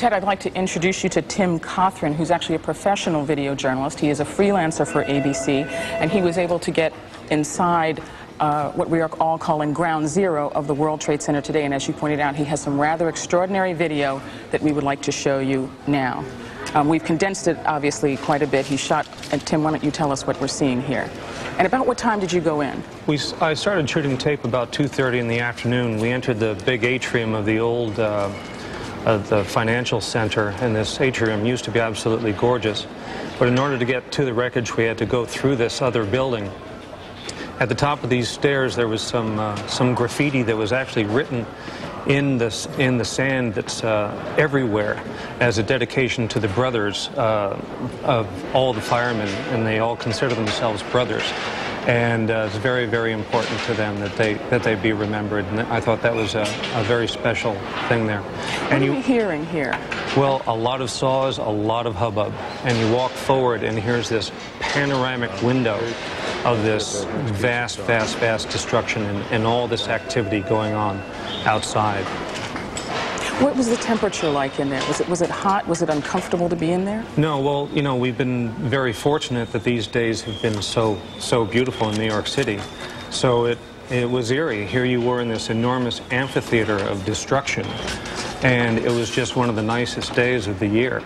Ted, I'd like to introduce you to Tim Cothren, who's actually a professional video journalist. He is a freelancer for ABC, and he was able to get inside what we are all calling ground zero of the World Trade Center today. And as you pointed out, he has some rather extraordinary video that we would like to show you now. We've condensed it, obviously, quite a bit. He shot, and Tim, why don't you tell us what we're seeing here? And about what time did you go in? I started shooting tape about 2:30 in the afternoon. We entered the big atrium of the old the financial center, and this atrium used to be absolutely gorgeous. But in order to get to the wreckage, we had to go through this other building. At the top of these stairs, there was some graffiti that was actually written in the sand that's everywhere as a dedication to the brothers of all the firemen, and they all consider themselves brothers. And it's very, very important to them that they be remembered. And I thought that was a very special thing there. What are you hearing here? Well, a lot of saws, a lot of hubbub. And you walk forward, and here's this panoramic window of this vast, vast, vast destruction and all this activity going on outside. What was the temperature like in there? Was it hot? Was it uncomfortable to be in there? No, well, you know, we've been very fortunate that these days have been so beautiful in New York City. So it was eerie. Here you were in this enormous amphitheater of destruction, and it was just one of the nicest days of the year.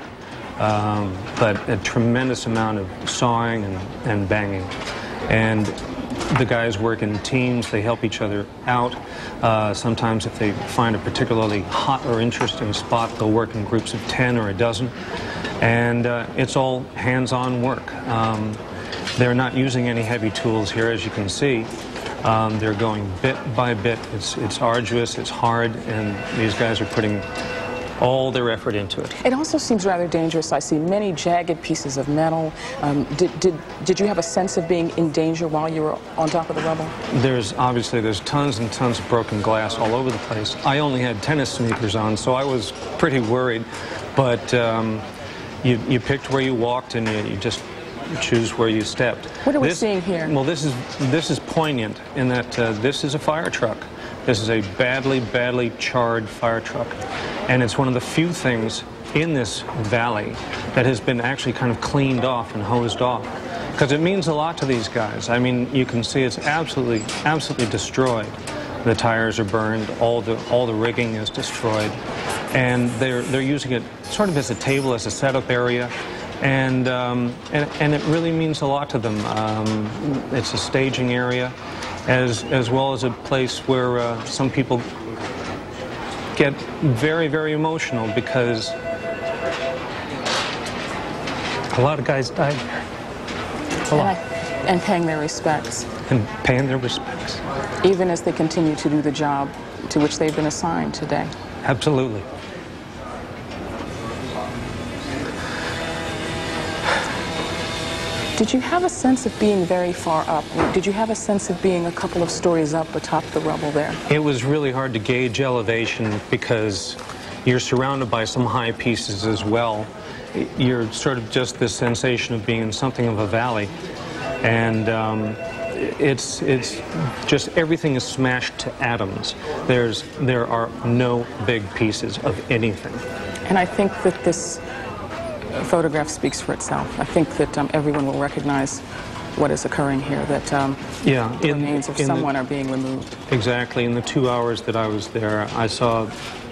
But a tremendous amount of sawing and banging. And the guys work in teams, they help each other out. Sometimes if they find a particularly hot or interesting spot, they'll work in groups of 10 or a dozen. And it's all hands-on work. They're not using any heavy tools here, as you can see. They're going bit by bit. It's arduous, it's hard, and these guys are putting all their effort into it. It also seems rather dangerous. I see many jagged pieces of metal. Did you have a sense of being in danger while you were on top of the rubble? There's tons and tons of broken glass all over the place. I only had tennis sneakers on, so I was pretty worried. But you picked where you walked, and you just choose where you stepped. What are we seeing here? Well, this is poignant in that this is a fire truck. This is a badly, badly charred fire truck. And it's one of the few things in this valley that has been actually kind of cleaned off and hosed off. Because it means a lot to these guys. I mean, you can see it's absolutely, absolutely destroyed. The tires are burned, all the rigging is destroyed. And they're using it sort of as a table, as a setup area. And it really means a lot to them. It's a staging area, as well as a place where some people get very, very emotional because a lot of guys died there. And paying their respects. And paying their respects. Even as they continue to do the job to which they've been assigned today. Absolutely. Did you have a sense of being very far up? Did you have a sense of being a couple of stories up atop the rubble there? It was really hard to gauge elevation because you're surrounded by some high pieces as well. You're sort of just this sensation of being in something of a valley. And it's just everything is smashed to atoms. There are no big pieces of anything. And I think that this photograph speaks for itself. I think that everyone will recognize what is occurring here, that the remains of someone are being removed. Exactly. In the 2 hours that I was there, I saw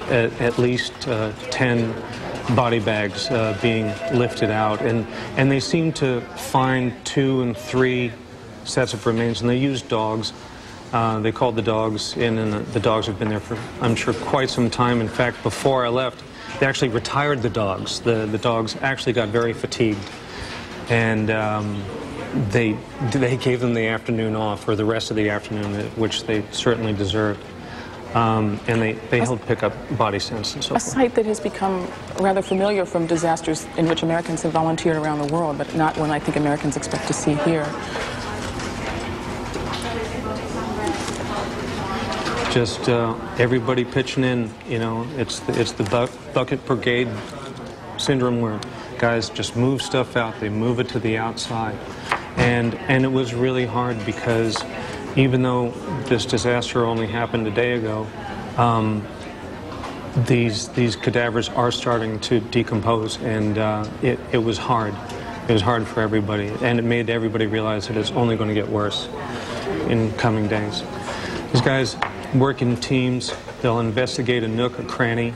at least 10 body bags being lifted out, and they seemed to find 2 and 3 sets of remains, and they used dogs. They called the dogs in, and the dogs have been there for, I'm sure, quite some time. In fact, before I left, they actually retired the dogs. The dogs actually got very fatigued, and they gave them the afternoon off, or the rest of the afternoon, which they certainly deserved. And they helped pick up body scents and so forth. A sight that has become rather familiar from disasters in which Americans have volunteered around the world, but not one I think Americans expect to see here. Just everybody pitching in, you know, it's the bucket brigade syndrome where guys just move stuff out, they move it to the outside. And it was really hard because even though this disaster only happened a day ago, these cadavers are starting to decompose, and it was hard. It was hard for everybody, and it made everybody realize that it's only going to get worse in coming days. These guys work in teams. They'll investigate a nook, a cranny.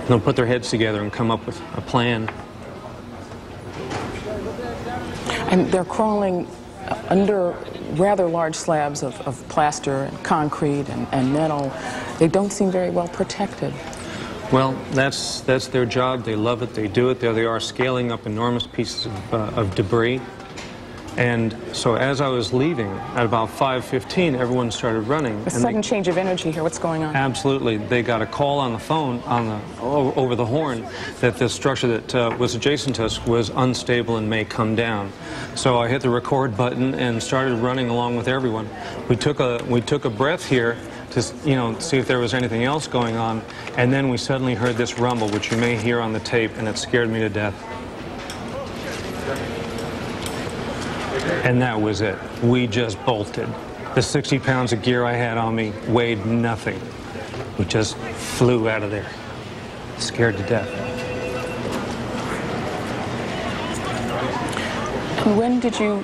They'll put their heads together and come up with a plan. And they're crawling under rather large slabs of plaster and concrete and metal. They don't seem very well protected. Well, that's their job. They love it. They do it. There they are, scaling up enormous pieces of debris. And so as I was leaving, at about 5:15, everyone started running. A sudden change of energy here. What's going on? Absolutely. They got a call on the phone, over the horn, that the structure that was adjacent to us was unstable and may come down. So I hit the record button and started running along with everyone. We took a breath here to, see if there was anything else going on, and then we suddenly heard this rumble, which you may hear on the tape, and it scared me to death. And that was it. We just bolted. The 60 pounds of gear I had on me weighed nothing. We just flew out of there, scared to death. And when did you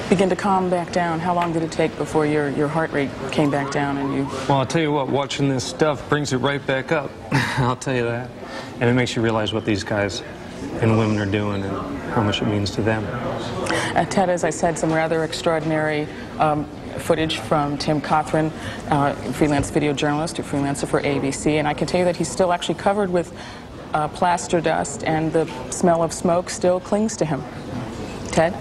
begin to calm back down? How long did it take before your heart rate came back down and you... Well, I'll tell you what, watching this stuff brings it right back up. I'll tell you that. And it makes you realize what these guys and women are doing and how much it means to them. Ted, as I said, some rather extraordinary footage from Tim Cothren, freelance video journalist, a freelancer for ABC, and I can tell you that he's still actually covered with plaster dust, and the smell of smoke still clings to him. Ted?